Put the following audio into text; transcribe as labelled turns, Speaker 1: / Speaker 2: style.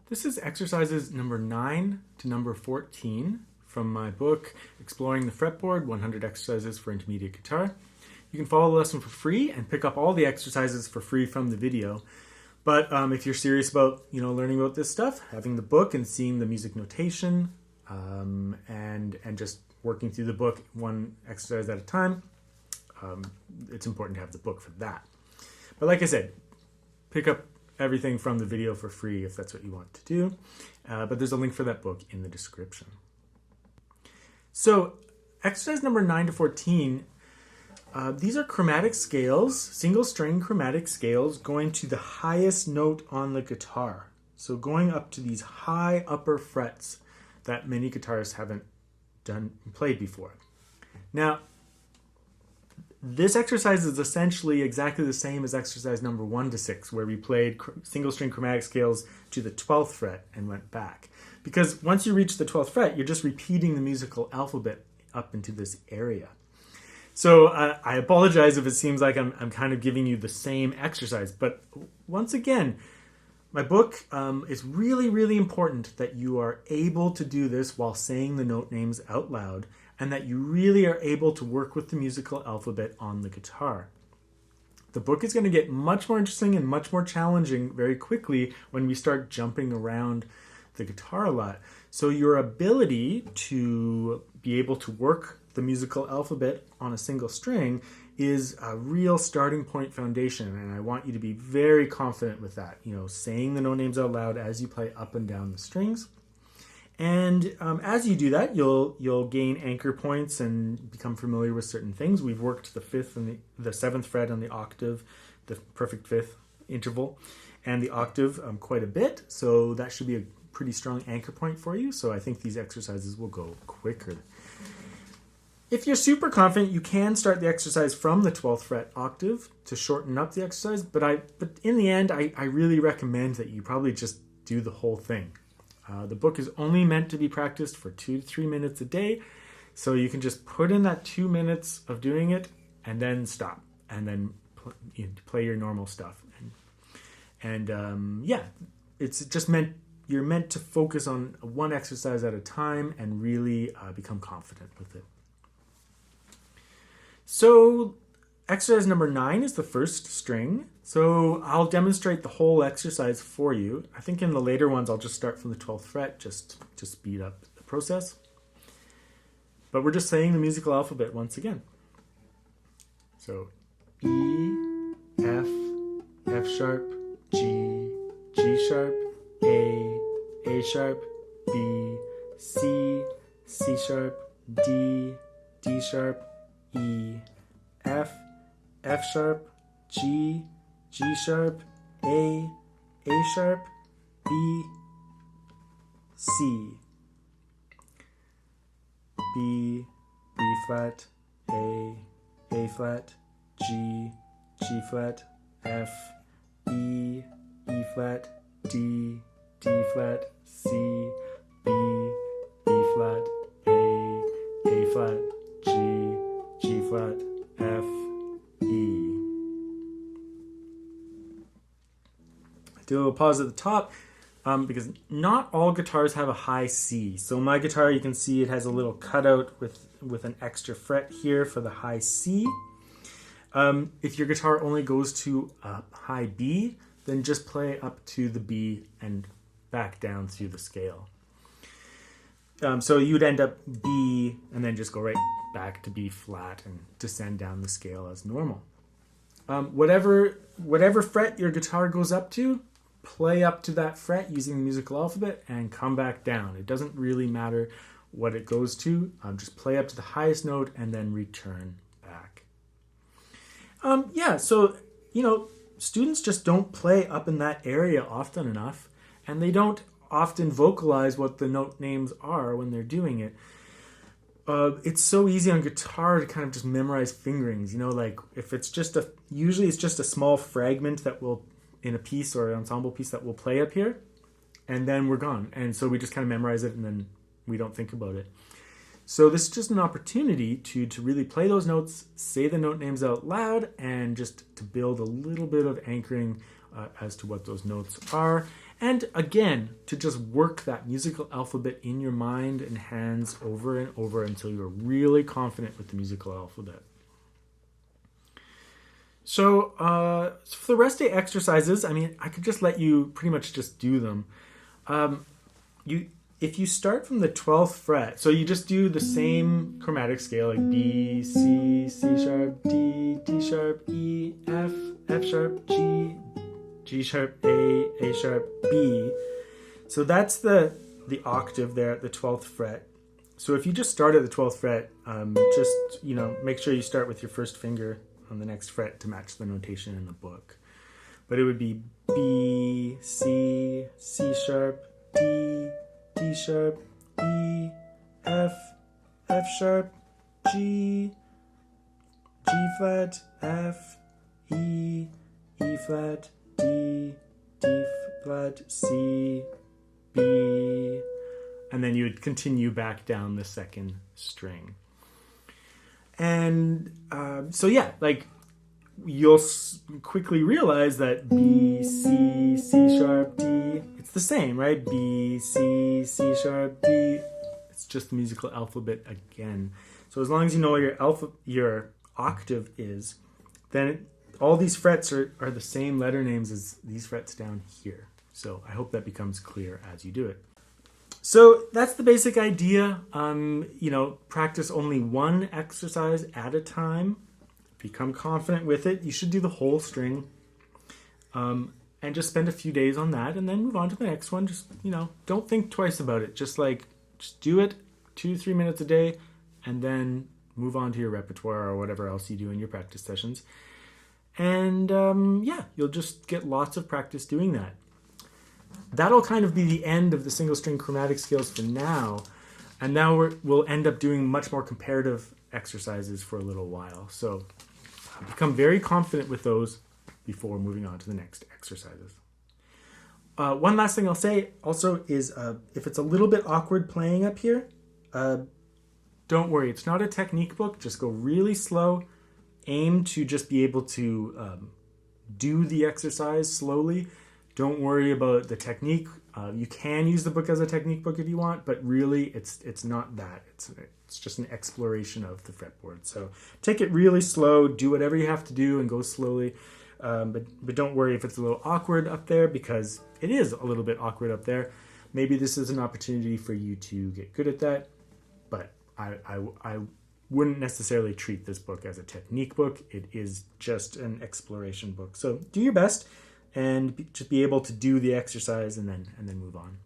Speaker 1: This is exercises number 9 to number 14 from my book, Exploring the Fretboard, 100 Exercises for Intermediate Guitar. You can follow the lesson for free and pick up all the exercises for free from the video. But if you're serious about learning about this stuff, having the book and seeing the music notation and just working through the book one exercise at a time, it's important to have the book for that. But like I said, pick up everything from the video for free if that's what you want to do. But there's a link for that book in the description. So exercise number 9 to 14, these are chromatic scales, single string chromatic scales going to the highest note on the guitar. So going up to these high upper frets that many guitarists haven't played before. Now, this exercise is essentially exactly the same as exercise number 1 to 6, where we played single string chromatic scales to the 12th fret and went back. Because once you reach the 12th fret, you're just repeating the musical alphabet up into this area. So I apologize if it seems like I'm kind of giving you the same exercise, but once again, my book is really, really important that you are able to do this while saying the note names out loud, and that you really are able to work with the musical alphabet on the guitar. The book is going to get much more interesting and much more challenging very quickly when we start jumping around the guitar a lot. So your ability to be able to work the musical alphabet on a single string is a real starting point foundation, and I want you to be very confident with that, saying the note names out loud as you play up and down the strings. And as you do that, you'll gain anchor points and become familiar with certain things. We've worked the 5th and the 7th fret on the octave, the perfect fifth interval, and the octave quite a bit. So that should be a pretty strong anchor point for you. So I think these exercises will go quicker. If you're super confident, you can start the exercise from the 12th fret octave to shorten up the exercise. But in the end, I really recommend that you probably just do the whole thing. The book is only meant to be practiced for 2 to 3 minutes a day, so you can just put in that 2 minutes of doing it and then stop, and then play your normal stuff. And it's just you're meant to focus on one exercise at a time and really become confident with it. So exercise number 9 is the first string. So I'll demonstrate the whole exercise for you. I think in the later ones, I'll just start from the 12th fret just to speed up the process. But we're just saying the musical alphabet once again. So E, F, F sharp, G, G sharp, A sharp, B, C, C sharp, D, D sharp, E, F, F sharp, G, G sharp, A sharp, B, C, B, B flat, A flat, G, G flat, F, E flat, D flat, C, B flat, A flat, G flat, F, E. Do a little pause at the top because not all guitars have a high C. So my guitar, you can see it has a little cutout with an extra fret here for the high C. If your guitar only goes to a high B, then just play up to the B and back down through the scale. So you'd end up B and then just go right back to B flat and descend down the scale as normal. Whatever fret your guitar goes up to, play up to that fret using the musical alphabet and come back down. It doesn't really matter what it goes to. Just play up to the highest note and then return back. So students just don't play up in that area often enough, and they don't often vocalize what the note names are when they're doing it. It's so easy on guitar to kind of just memorize fingerings, like if it's usually it's just a small fragment that will, in a piece or an ensemble piece that will play up here, and then we're gone. And so we just kind of memorize it and then we don't think about it. So this is just an opportunity to really play those notes, say the note names out loud, and just to build a little bit of anchoring as to what those notes are. And again, to just work that musical alphabet in your mind and hands over and over until you're really confident with the musical alphabet. So for the rest day exercises, I mean, I could just let you pretty much just do them. If you start from the 12th fret, so you just do the same chromatic scale, like B, C, C sharp, D, D sharp, E, F, F sharp, G, G sharp, A sharp, B. So that's the octave there at the 12th fret. So if you just start at the 12th fret, just, make sure you start with your first finger on the next fret to match the notation in the book. But it would be B, C, C sharp, D, D sharp, E, F, F sharp, G, G flat, F, E, E flat, D, D flat, C, B, and then you would continue back down the second string. And you'll quickly realize that B, C, C sharp, D, it's the same, right? B, C, C sharp, D. It's just the musical alphabet again. So as long as you know what your octave is, then all these frets are the same letter names as these frets down here. So I hope that becomes clear as you do it. So that's the basic idea. Practice only one exercise at a time. Become confident with it. You should do the whole string. And just spend a few days on that and then move on to the next one. Just, don't think twice about it. Just do it 2-3 minutes a day and then move on to your repertoire or whatever else you do in your practice sessions. And you'll just get lots of practice doing that. That'll kind of be the end of the single string chromatic scales for now. And now we'll end up doing much more comparative exercises for a little while. So become very confident with those before moving on to the next exercises. One last thing I'll say also is if it's a little bit awkward playing up here, don't worry. It's not a technique book. Just go really slow. Aim to just be able to do the exercise slowly. Don't worry about the technique. You can use the book as a technique book if you want, but really it's not that. It's just an exploration of the fretboard. So take it really slow, do whatever you have to do and go slowly. But don't worry if it's a little awkward up there, because it is a little bit awkward up there. Maybe this is an opportunity for you to get good at that, but I wouldn't necessarily treat this book as a technique book. It is just an exploration book. So do your best and just be able to do the exercise and then move on.